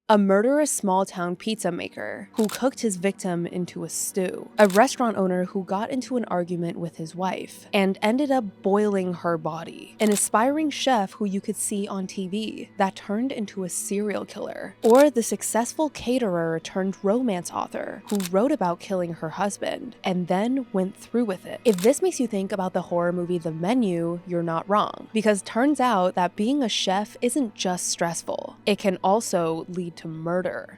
A murderous small-town pizza maker who cooked his victim into a stew, a restaurant owner who got into an argument with his wife and ended up boiling her body, an aspiring chef who you could see on TV that turned into a serial killer, or the successful caterer turned romance author who wrote about killing her husband and then went through with it. If this makes you think about the horror movie The Menu, you're not wrong, because turns out that being a chef isn't just stressful, it can also lead to murder.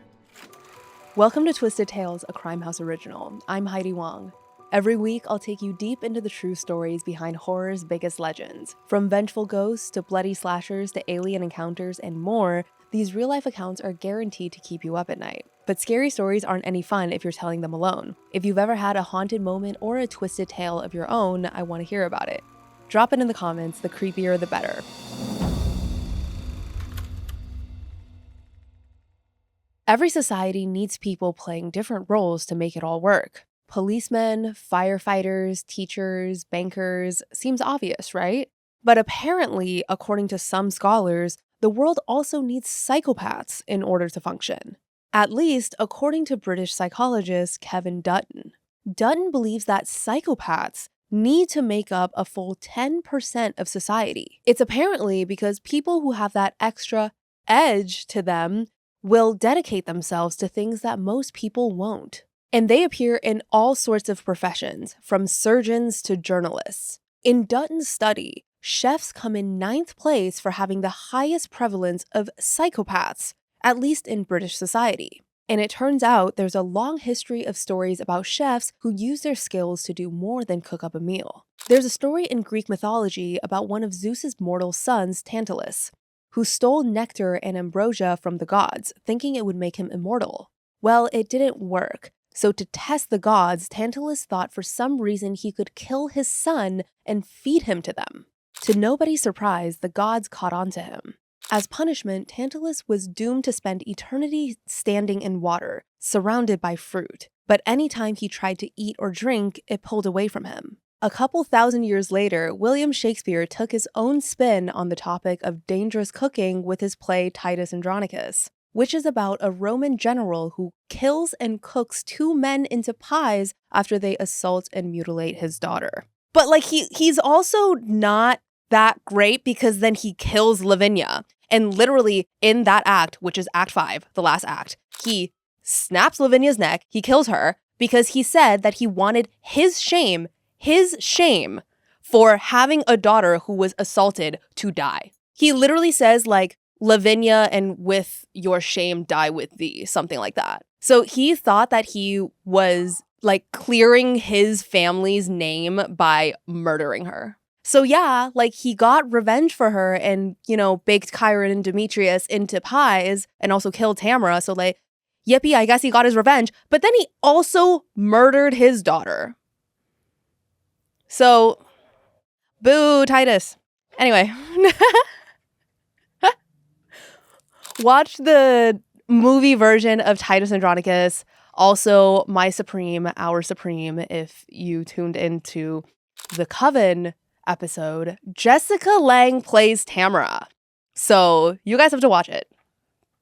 Welcome to Twisted Tales, a Crime House original. I'm Heidi Wong. Every week, I'll take you deep into the true stories behind horror's biggest legends. From vengeful ghosts to bloody slashers to alien encounters and more, these real-life accounts are guaranteed to keep you up at night. But scary stories aren't any fun if you're telling them alone. If you've ever had a haunted moment or a twisted tale of your own, I want to hear about it. Drop it in the comments, the creepier the better. Every society needs people playing different roles to make it all work. Policemen, firefighters, teachers, bankers, seems obvious, right? But apparently, according to some scholars, the world also needs psychopaths in order to function. At least, according to British psychologist Kevin Dutton. Dutton believes that psychopaths need to make up a full 10% of society. It's apparently because people who have that extra edge to them will dedicate themselves to things that most people won't. And they appear in all sorts of professions, from surgeons to journalists. In Dutton's study, chefs come in 9th place for having the highest prevalence of psychopaths, at least in British society. And it turns out there's a long history of stories about chefs who use their skills to do more than cook up a meal. There's a story in Greek mythology about one of Zeus's mortal sons, Tantalus, who stole nectar and ambrosia from the gods, thinking it would make him immortal. Well, it didn't work. So to test the gods, Tantalus thought for some reason he could kill his son and feed him to them. To nobody's surprise, the gods caught on to him. As punishment, Tantalus was doomed to spend eternity standing in water, surrounded by fruit. But anytime he tried to eat or drink, it pulled away from him. A couple thousand years later, William Shakespeare took his own spin on the topic of dangerous cooking with his play Titus Andronicus, which is about a Roman general who kills and cooks 2 men into pies after they assault and mutilate his daughter. But he's also not that great because then he kills Lavinia. And literally in that act, which is Act 5, the last act, he snaps Lavinia's neck, he kills her because he said that he wanted his shame for having a daughter who was assaulted to die. He literally says Lavinia and with your shame die with thee, something like that. So he thought that he was clearing his family's name by murdering her. So yeah, he got revenge for her and, baked Chiron and Demetrius into pies and also killed Tamara. So yippee, I guess he got his revenge. But then he also murdered his daughter. So, boo, Titus. Anyway. Watch the movie version of Titus Andronicus. Also, My Supreme, Our Supreme, if you tuned into the Coven episode. Jessica Lange plays Tamara. So, you guys have to watch it.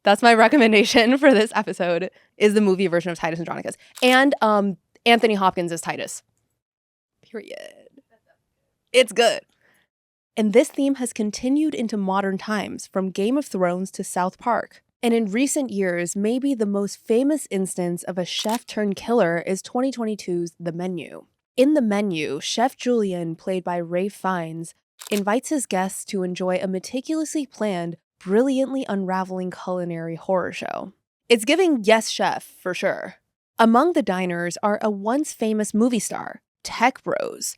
That's my recommendation for this episode, is the movie version of Titus Andronicus. And Anthony Hopkins is Titus. Period. It's good. And this theme has continued into modern times, from Game of Thrones to South Park. And in recent years, maybe the most famous instance of a chef-turned-killer is 2022's The Menu. In The Menu, Chef Julian, played by Ralph Fiennes, invites his guests to enjoy a meticulously planned, brilliantly unraveling culinary horror show. It's giving Yes Chef, for sure. Among the diners are a once famous movie star, Tech Bros,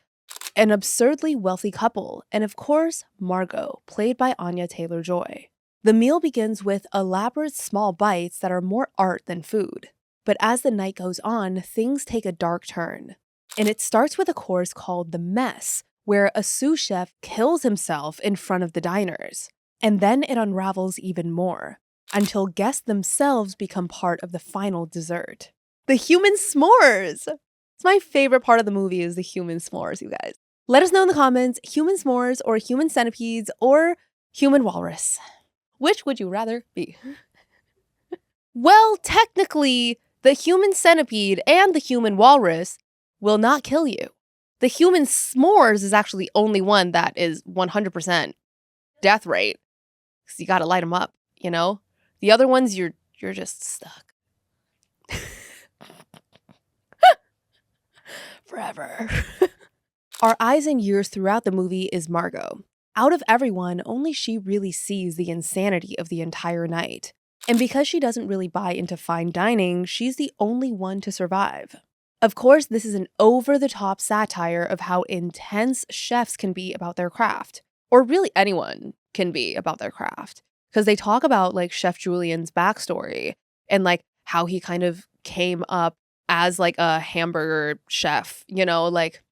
an absurdly wealthy couple, and of course, Margot, played by Anya Taylor-Joy. The meal begins with elaborate small bites that are more art than food. But as the night goes on, things take a dark turn. And it starts with a course called The Mess, where a sous chef kills himself in front of the diners. And then it unravels even more, until guests themselves become part of the final dessert. The human s'mores! It's my favorite part of the movie is the human s'mores, you guys. Let us know in the comments, human s'mores or human centipedes or human walrus. Which would you rather be? Well, technically, the human centipede and the human walrus will not kill you. The human s'mores is actually the only one that is 100% death rate. Because you gotta light them up, you know? The other ones, you're just stuck. Forever. Our eyes and ears throughout the movie is Margot. Out of everyone, only she really sees the insanity of the entire night. And because she doesn't really buy into fine dining, she's the only one to survive. Of course, this is an over-the-top satire of how intense chefs can be about their craft. Or really anyone can be about their craft. Because they talk about, like, Chef Julian's backstory and, like, how he kind of came up as, like, a hamburger chef, you know, like,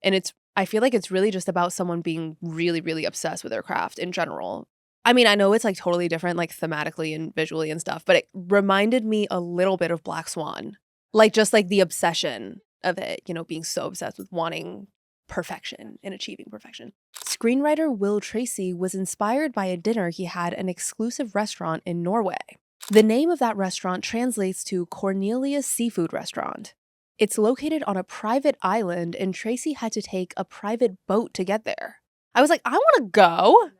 and I feel like it's really just about someone being really, really obsessed with their craft in general. I mean, I know it's, like, totally different, like, thematically and visually and stuff, but it reminded me a little bit of Black Swan. Like, just, like, the obsession of it, you know, being so obsessed with wanting perfection and achieving perfection. Screenwriter Will Tracy was inspired by a dinner he had at an exclusive restaurant in Norway. The name of that restaurant translates to Cornelia's Seafood Restaurant. It's located on a private island, and Tracy had to take a private boat to get there. I was like, I want to go.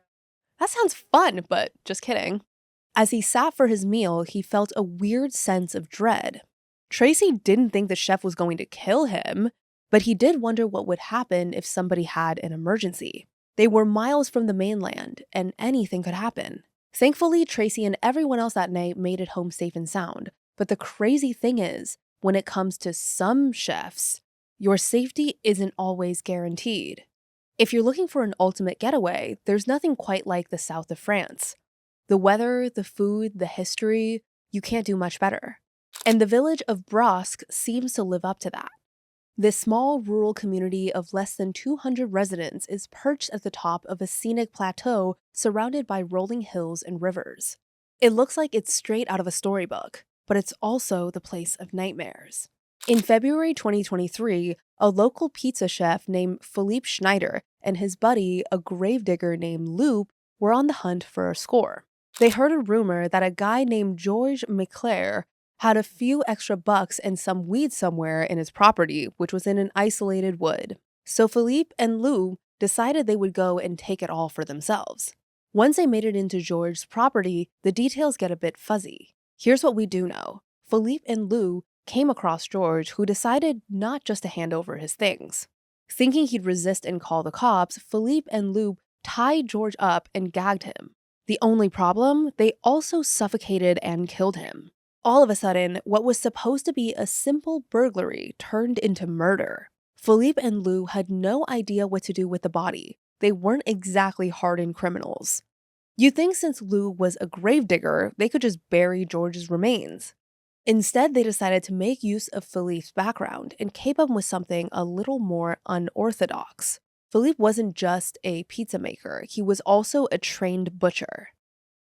That sounds fun, but just kidding. As he sat for his meal, he felt a weird sense of dread. Tracy didn't think the chef was going to kill him, but he did wonder what would happen if somebody had an emergency. They were miles from the mainland, and anything could happen. Thankfully, Tracy and everyone else that night made it home safe and sound. But the crazy thing is, when it comes to some chefs, your safety isn't always guaranteed. If you're looking for an ultimate getaway, there's nothing quite like the south of France. The weather, the food, the history, you can't do much better. And the village of Brosque seems to live up to that. This small rural community of less than 200 residents is perched at the top of a scenic plateau surrounded by rolling hills and rivers. It looks like it's straight out of a storybook, but it's also the place of nightmares. In February 2023, a local pizza chef named Philippe Schneider and his buddy, a gravedigger named Loup, were on the hunt for a score. They heard a rumor that a guy named Georges Meclair had a few extra bucks and some weed somewhere in his property, which was in an isolated wood. So Philippe and Lou decided they would go and take it all for themselves. Once they made it into Georges' property, the details get a bit fuzzy. Here's what we do know. Philippe and Lou came across George, who decided not just to hand over his things. Thinking he'd resist and call the cops, Philippe and Lou tied George up and gagged him. The only problem, they also suffocated and killed him. All of a sudden, what was supposed to be a simple burglary turned into murder. Philippe and Lou had no idea what to do with the body. They weren't exactly hardened criminals. You'd think since Lou was a gravedigger, they could just bury George's remains. Instead, they decided to make use of Philippe's background and came up with something a little more unorthodox. Philippe wasn't just a pizza maker, he was also a trained butcher.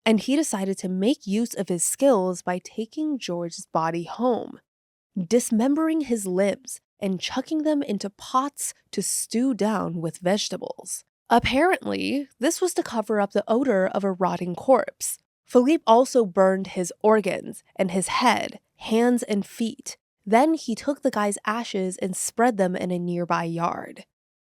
And he decided to make use of his skills by taking George's body home, dismembering his limbs and chucking them into pots to stew down with vegetables. Apparently, this was to cover up the odor of a rotting corpse. Philippe also burned his organs and his head, hands, and feet. Then he took the guy's ashes and spread them in a nearby yard.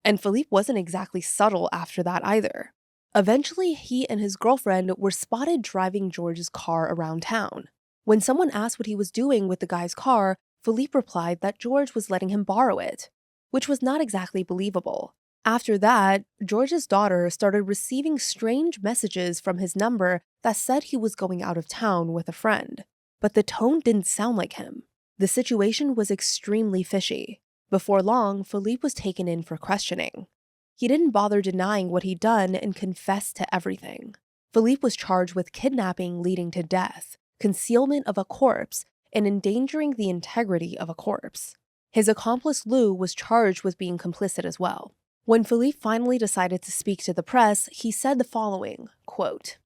And Philippe wasn't exactly subtle after that either. Eventually, he and his girlfriend were spotted driving George's car around town. When someone asked what he was doing with the guy's car, Philippe replied that George was letting him borrow it, which was not exactly believable. After that, George's daughter started receiving strange messages from his number that said he was going out of town with a friend. But the tone didn't sound like him. The situation was extremely fishy. Before long, Philippe was taken in for questioning. He didn't bother denying what he'd done and confessed to everything. Philippe was charged with kidnapping leading to death, concealment of a corpse, and endangering the integrity of a corpse. His accomplice Lou was charged with being complicit as well. When Philippe finally decided to speak to the press, he said the following, quote,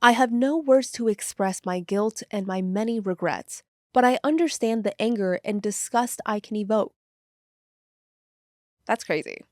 "I have no words to express my guilt and my many regrets, but I understand the anger and disgust I can evoke." That's crazy.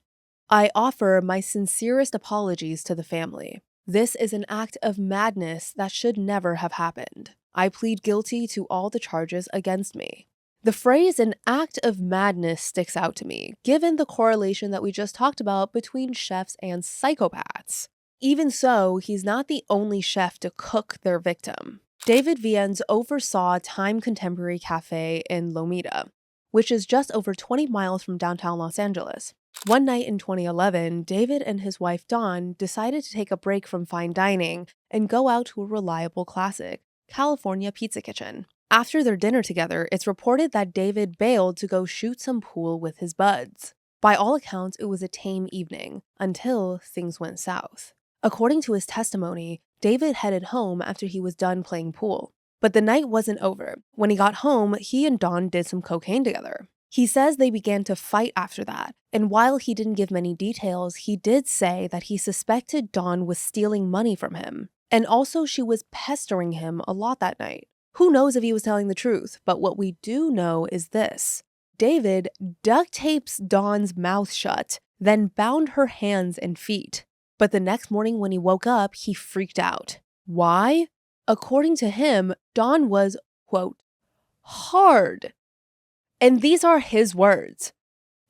"I offer my sincerest apologies to the family. This is an act of madness that should never have happened." I plead guilty to all the charges against me. The phrase "an act of madness" sticks out to me, given the correlation that we just talked about between chefs and psychopaths. Even so, he's not the only chef to cook their victim. David Viens oversaw Time Contemporary Cafe in Lomita, which is just over 20 miles from downtown Los Angeles. One night in 2011, David and his wife Dawn decided to take a break from fine dining and go out to a reliable classic, California Pizza Kitchen. After their dinner together, it's reported that David bailed to go shoot some pool with his buds. By all accounts, it was a tame evening, until things went south. According to his testimony, David headed home after he was done playing pool. But the night wasn't over. When he got home, he and Dawn did some cocaine together. He says they began to fight after that, and while he didn't give many details, he did say that he suspected Dawn was stealing money from him. And also she was pestering him a lot that night. Who knows if he was telling the truth, but what we do know is this. David duct tapes Dawn's mouth shut, then bound her hands and feet. But the next morning when he woke up, he freaked out. Why? According to him, Dawn was, quote, hard. And these are his words.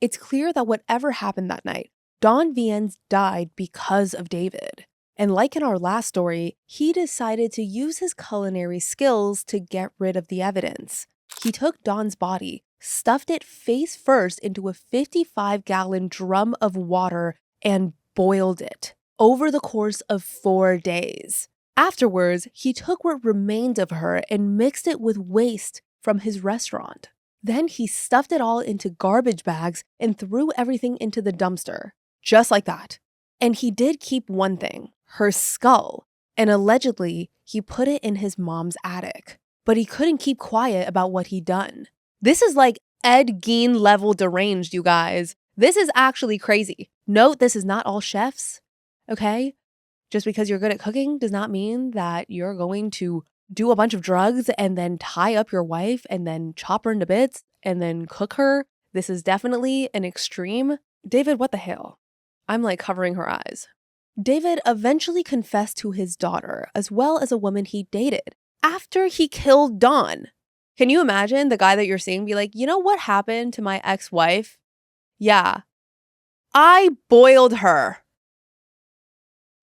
It's clear that whatever happened that night, Dawn Viens died because of David. And like in our last story, he decided to use his culinary skills to get rid of the evidence. He took Dawn's body, stuffed it face first into a 55-gallon drum of water, and boiled it over the course of 4 days. Afterwards, he took what remained of her and mixed it with waste from his restaurant. Then he stuffed it all into garbage bags and threw everything into the dumpster. Just like that. And he did keep one thing, her skull, and allegedly he put it in his mom's attic. But he couldn't keep quiet about what he'd done. This is like Ed Gein level deranged, you guys. This is actually crazy. Note, this is not all chefs, okay? Just because you're good at cooking does not mean that you're going to do a bunch of drugs and then tie up your wife and then chop her into bits and then cook her. This is definitely an extreme. David, what the hell? I'm like covering her eyes. David eventually confessed to his daughter, as well as a woman he dated, after he killed Dawn. Can you imagine the guy that you're seeing be like, you know what happened to my ex-wife? Yeah, I boiled her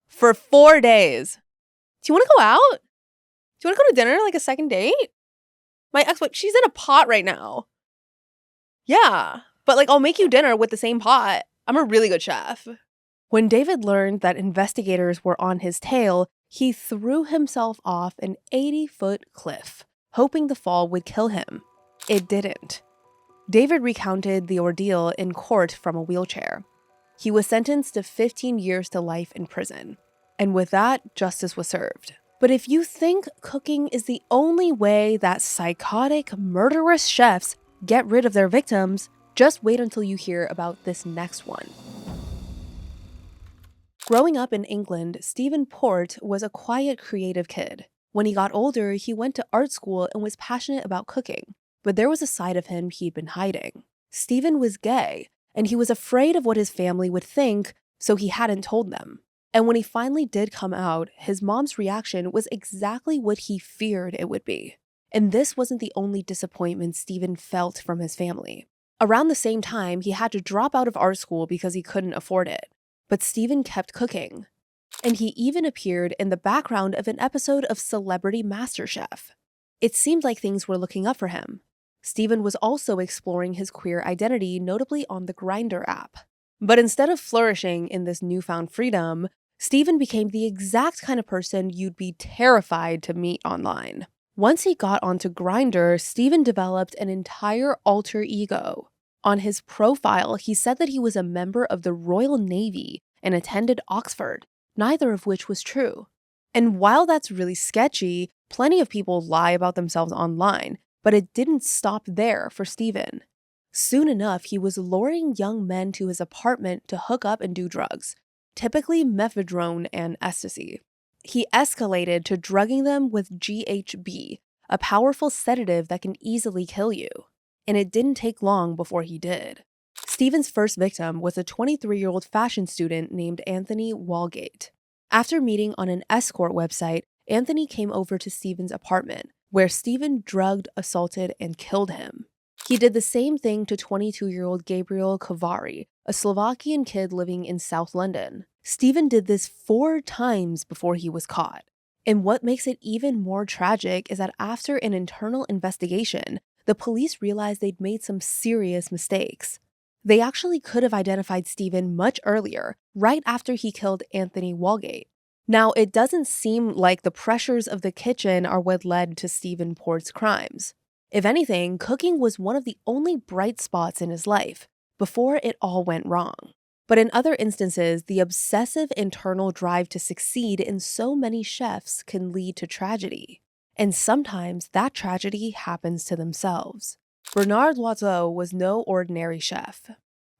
for 4 days. Do you want to go out? Do you want to go to dinner, like a second date? My ex-wife, she's in a pot right now. Yeah, but like I'll make you dinner with the same pot. I'm a really good chef. When David learned that investigators were on his tail, he threw himself off an 80-foot cliff, hoping the fall would kill him. It didn't. David recounted the ordeal in court from a wheelchair. He was sentenced to 15 years to life in prison. And with that, justice was served. But if you think cooking is the only way that psychotic, murderous chefs get rid of their victims, just wait until you hear about this next one. Growing up in England, Stephen Port was a quiet, creative kid. When he got older, he went to art school and was passionate about cooking. But there was a side of him he'd been hiding. Stephen was gay, and he was afraid of what his family would think, so he hadn't told them. And when he finally did come out, his mom's reaction was exactly what he feared it would be. And this wasn't the only disappointment Stephen felt from his family. Around the same time, he had to drop out of art school because he couldn't afford it. But Stephen kept cooking. And he even appeared in the background of an episode of Celebrity MasterChef. It seemed like things were looking up for him. Stephen was also exploring his queer identity, notably on the Grindr app. But instead of flourishing in this newfound freedom, Stephen became the exact kind of person you'd be terrified to meet online. Once he got onto Grindr, Stephen developed an entire alter ego. On his profile, he said that he was a member of the Royal Navy and attended Oxford, neither of which was true. And while that's really sketchy, plenty of people lie about themselves online, but it didn't stop there for Stephen. Soon enough, he was luring young men to his apartment to hook up and do drugs, typically methadone and ecstasy. He escalated to drugging them with GHB, a powerful sedative that can easily kill you. And it didn't take long before he did. Stephen's first victim was a 23-year-old fashion student named Anthony Walgate. After meeting on an escort website, Anthony came over to Stephen's apartment, where Stephen drugged, assaulted, and killed him. He did the same thing to 22-year-old Gabriel Kovari, a Slovakian kid living in South London. Stephen did this 4 times before he was caught. And what makes it even more tragic is that after an internal investigation, the police realized they'd made some serious mistakes. They actually could have identified Stephen much earlier, right after he killed Anthony Walgate. Now, it doesn't seem like the pressures of the kitchen are what led to Stephen Port's crimes. If anything, cooking was one of the only bright spots in his life, before it all went wrong. But in other instances, the obsessive internal drive to succeed in so many chefs can lead to tragedy. And sometimes that tragedy happens to themselves. Bernard Loiseau was no ordinary chef.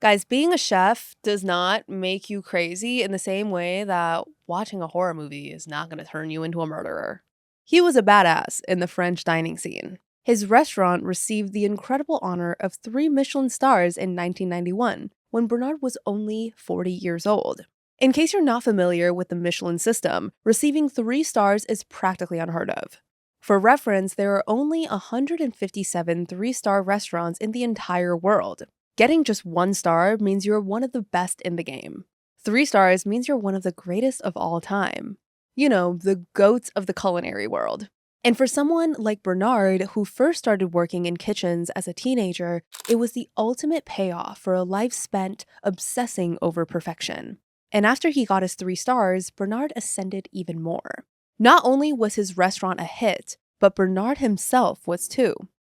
Guys, being a chef does not make you crazy in the same way that watching a horror movie is not going to turn you into a murderer. He was a badass in the French dining scene. His restaurant received the incredible honor of 3 Michelin stars in 1991, when Bernard was only 40 years old. In case you're not familiar with the Michelin system, receiving 3 stars is practically unheard of. For reference, there are only 157 3-star restaurants in the entire world. Getting just 1 star means you're one of the best in the game. 3 stars means you're one of the greatest of all time. You know, the goats of the culinary world. And for someone like Bernard, who first started working in kitchens as a teenager, it was the ultimate payoff for a life spent obsessing over perfection. And after he got his 3 stars, Bernard ascended even more. Not only was his restaurant a hit, but Bernard himself was too.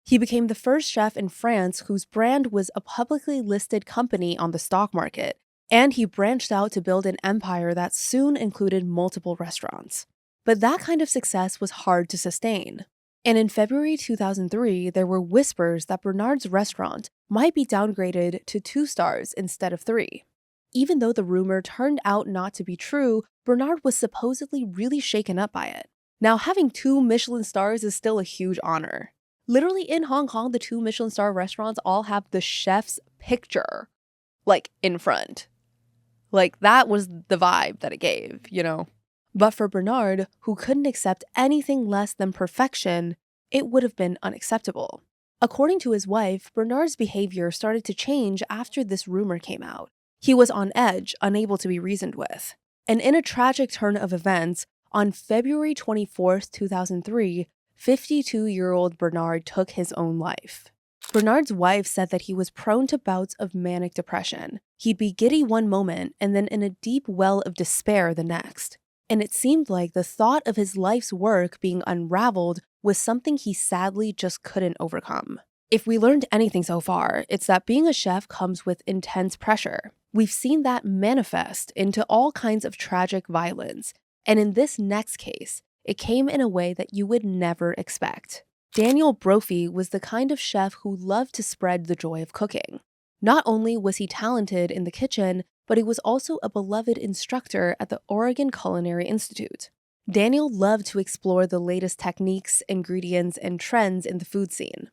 He became the first chef in France whose brand was a publicly listed company on the stock market, and he branched out to build an empire that soon included multiple restaurants. But that kind of success was hard to sustain. And in February 2003, there were whispers that Bernard's restaurant might be downgraded to 2 stars instead of 3. Even though the rumor turned out not to be true, Bernard was supposedly really shaken up by it. Now, having 2 Michelin stars is still a huge honor. Literally in Hong Kong, the 2 Michelin star restaurants all have the chef's picture, in front. That was the vibe that it gave, you know? But for Bernard, who couldn't accept anything less than perfection, it would have been unacceptable. According to his wife, Bernard's behavior started to change after this rumor came out. He was on edge, unable to be reasoned with. And in a tragic turn of events, on February 24, 2003, 52-year-old Bernard took his own life. Bernard's wife said that he was prone to bouts of manic depression. He'd be giddy one moment and then in a deep well of despair the next. And it seemed like the thought of his life's work being unraveled was something he sadly just couldn't overcome. If we learned anything so far, it's that being a chef comes with intense pressure. We've seen that manifest into all kinds of tragic violence, and in this next case, it came in a way that you would never expect. Daniel Brophy was the kind of chef who loved to spread the joy of cooking. Not only was he talented in the kitchen, but he was also a beloved instructor at the Oregon Culinary Institute. Daniel loved to explore the latest techniques, ingredients, and trends in the food scene.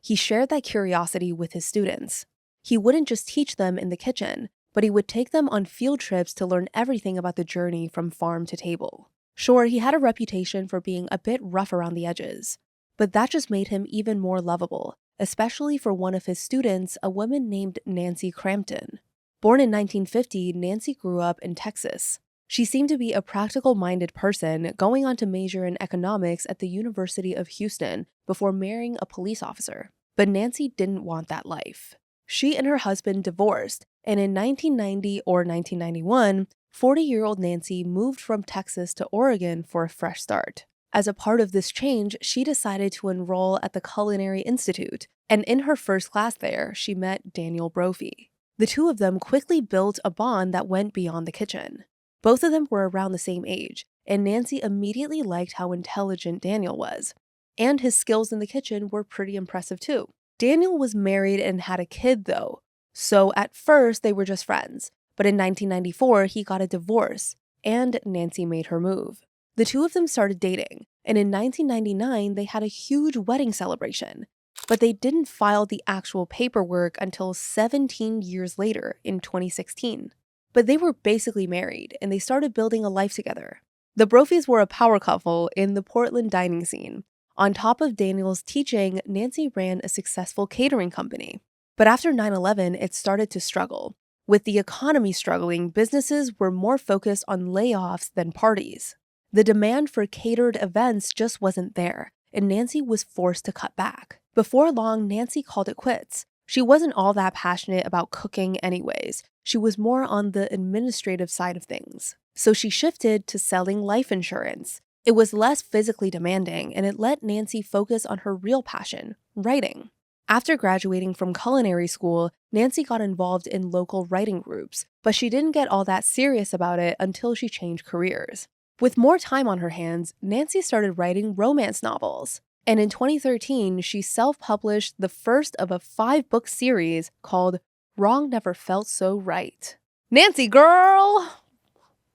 He shared that curiosity with his students. He wouldn't just teach them in the kitchen, but he would take them on field trips to learn everything about the journey from farm to table. Sure, he had a reputation for being a bit rough around the edges, but that just made him even more lovable, especially for one of his students, a woman named Nancy Crampton. Born in 1950, Nancy grew up in Texas. She seemed to be a practical-minded person, going on to major in economics at the University of Houston before marrying a police officer. But Nancy didn't want that life. She and her husband divorced, and in 1990 or 1991, 40-year-old Nancy moved from Texas to Oregon for a fresh start. As a part of this change, she decided to enroll at the Culinary Institute, and in her first class there, she met Daniel Brophy. The two of them quickly built a bond that went beyond the kitchen. Both of them were around the same age, and Nancy immediately liked how intelligent Daniel was. And his skills in the kitchen were pretty impressive too. Daniel was married and had a kid though, so at first they were just friends. But in 1994, he got a divorce, and Nancy made her move. The two of them started dating, and in 1999, they had a huge wedding celebration. But they didn't file the actual paperwork until 17 years later in 2016. But they were basically married, and they started building a life together. The Brophies were a power couple in the Portland dining scene. On top of Daniel's teaching, Nancy ran a successful catering company. But after 9/11, it started to struggle. With the economy struggling, businesses were more focused on layoffs than parties. The demand for catered events just wasn't there, and Nancy was forced to cut back. Before long, Nancy called it quits. She wasn't all that passionate about cooking anyways. She was more on the administrative side of things. So she shifted to selling life insurance. It was less physically demanding, and it let Nancy focus on her real passion, writing. After graduating from culinary school, Nancy got involved in local writing groups, but she didn't get all that serious about it until she changed careers. With more time on her hands, Nancy started writing romance novels. And in 2013, she self-published the first of a 5-book series called Wrong Never Felt So Right. Nancy, girl!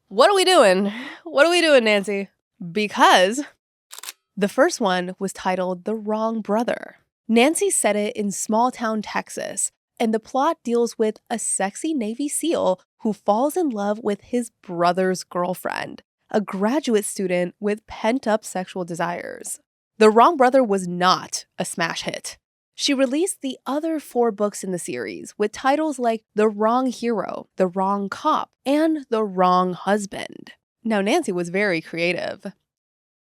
What are we doing? What are we doing, Nancy? Because the first one was titled The Wrong Brother. Nancy set it in small-town Texas, and the plot deals with a sexy Navy SEAL who falls in love with his brother's girlfriend, a graduate student with pent-up sexual desires. The Wrong Brother was not a smash hit. She released the other 4 books in the series with titles like The Wrong Hero, The Wrong Cop, and The Wrong Husband. Now, Nancy was very creative.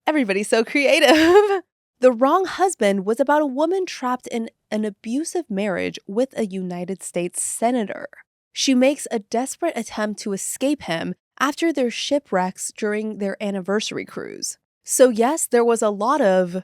Everybody's so creative. The Wrong Husband was about a woman trapped in an abusive marriage with a United States senator. She makes a desperate attempt to escape him after their shipwrecks during their anniversary cruise. So yes, there was a lot of,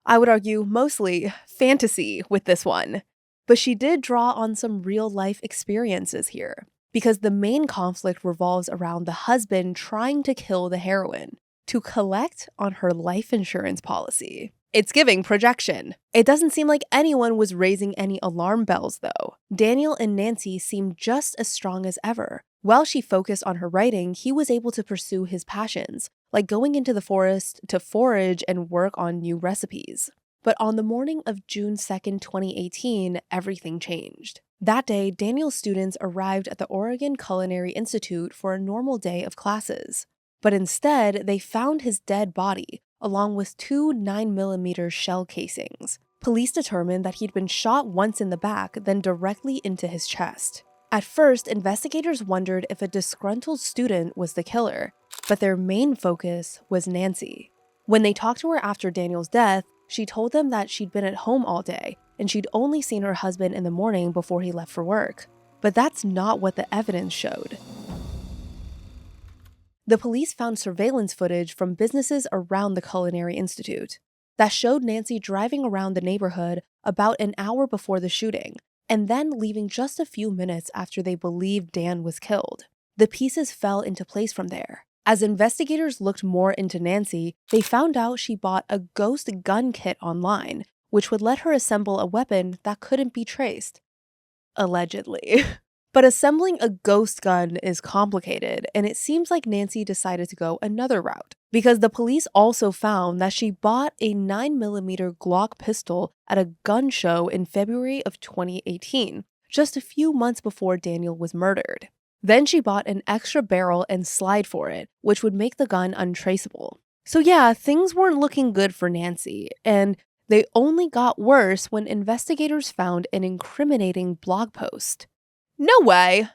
I would argue, mostly fantasy with this one. But she did draw on some real-life experiences here, because the main conflict revolves around the husband trying to kill the heroine to collect on her life insurance policy. It's giving projection. It doesn't seem like anyone was raising any alarm bells, though. Daniel and Nancy seemed just as strong as ever. While she focused on her writing, he was able to pursue his passions, like going into the forest to forage and work on new recipes. But on the morning of June 2nd, 2018, everything changed. That day, Daniel's students arrived at the Oregon Culinary Institute for a normal day of classes. But instead, they found his dead body, along with 2 9mm shell casings. Police determined that he'd been shot once in the back, then directly into his chest. At first, investigators wondered if a disgruntled student was the killer, but their main focus was Nancy. When they talked to her after Daniel's death, she told them that she'd been at home all day, and she'd only seen her husband in the morning before he left for work. But that's not what the evidence showed. The police found surveillance footage from businesses around the Culinary Institute that showed Nancy driving around the neighborhood about an hour before the shooting, and then leaving just a few minutes after they believed Dan was killed. The pieces fell into place from there. As investigators looked more into Nancy, they found out she bought a ghost gun kit online, which would let her assemble a weapon that couldn't be traced. Allegedly. But assembling a ghost gun is complicated, and it seems like Nancy decided to go another route, because the police also found that she bought a 9mm Glock pistol at a gun show in February of 2018, just a few months before Daniel was murdered. Then she bought an extra barrel and slide for it, which would make the gun untraceable. So yeah, things weren't looking good for Nancy, and they only got worse when investigators found an incriminating blog post. No way!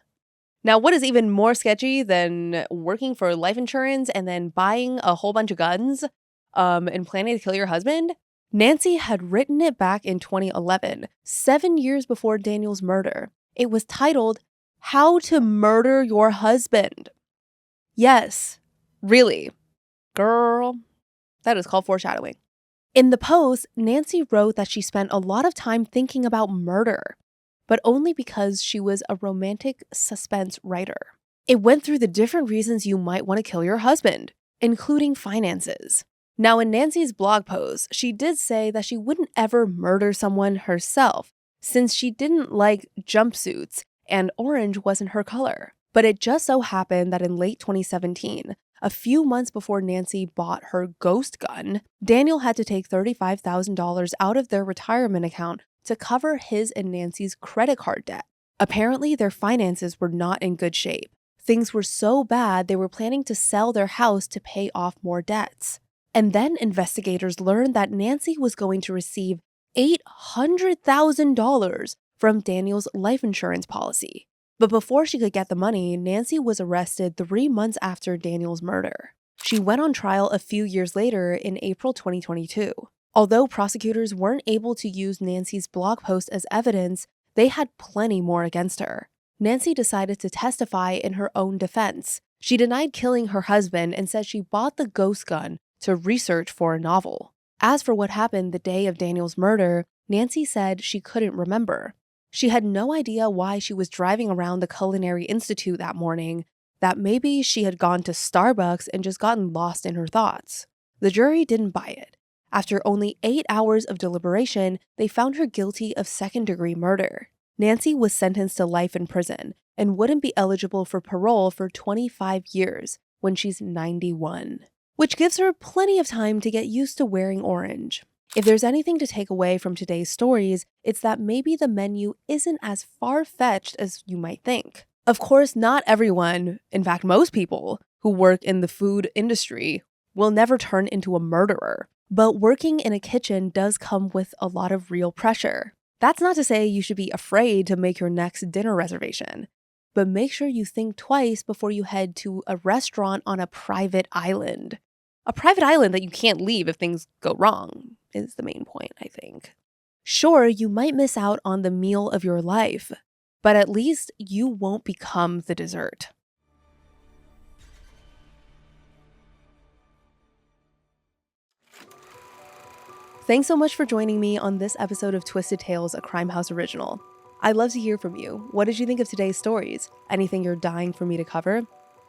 Now, what is even more sketchy than working for life insurance and then buying a whole bunch of guns and planning to kill your husband? Nancy had written it back in 2011, 7 years before Daniel's murder. It was titled, How to Murder Your Husband. Yes, really. Girl, that is called foreshadowing. In the post, Nancy wrote that she spent a lot of time thinking about murder, but only because she was a romantic suspense writer. It went through the different reasons you might want to kill your husband, including finances. Now, in Nancy's blog post, she did say that she wouldn't ever murder someone herself, since she didn't like jumpsuits and orange wasn't her color. But it just so happened that in late 2017, a few months before Nancy bought her ghost gun, Daniel had to take $35,000 out of their retirement account to cover his and Nancy's credit card debt. Apparently, their finances were not in good shape. Things were so bad they were planning to sell their house to pay off more debts. And then investigators learned that Nancy was going to receive $800,000 from Daniel's life insurance policy. But before she could get the money, Nancy was arrested 3 months after Daniel's murder. She went on trial a few years later in April 2022. Although prosecutors weren't able to use Nancy's blog post as evidence, they had plenty more against her. Nancy decided to testify in her own defense. She denied killing her husband and said she bought the ghost gun to research for a novel. As for what happened the day of Daniel's murder, Nancy said she couldn't remember. She had no idea why she was driving around the Culinary Institute that morning, that maybe she had gone to Starbucks and just gotten lost in her thoughts. The jury didn't buy it. After only 8 hours of deliberation, they found her guilty of second-degree murder. Nancy was sentenced to life in prison and wouldn't be eligible for parole for 25 years when she's 91, which gives her plenty of time to get used to wearing orange. If there's anything to take away from today's stories, it's that maybe the menu isn't as far-fetched as you might think. Of course, not everyone, in fact most people, who work in the food industry will never turn into a murderer. But working in a kitchen does come with a lot of real pressure. That's not to say you should be afraid to make your next dinner reservation, but make sure you think twice before you head to a restaurant on a private island. A private island that you can't leave if things go wrong is the main point, I think. Sure, you might miss out on the meal of your life, but at least you won't become the dessert. Thanks so much for joining me on this episode of Twisted Tales, a Crime House original. I'd love to hear from you. What did you think of today's stories? Anything you're dying for me to cover?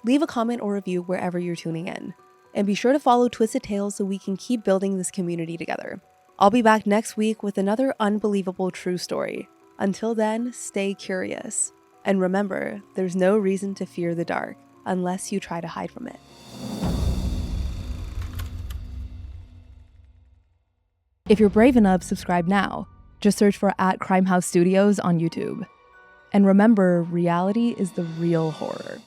Leave a comment or review wherever you're tuning in. And be sure to follow Twisted Tales so we can keep building this community together. I'll be back next week with another unbelievable true story. Until then, stay curious. And remember, there's no reason to fear the dark unless you try to hide from it. If you're brave enough, subscribe now. Just search for @CrimeHouse Studios on YouTube. And remember, reality is the real horror.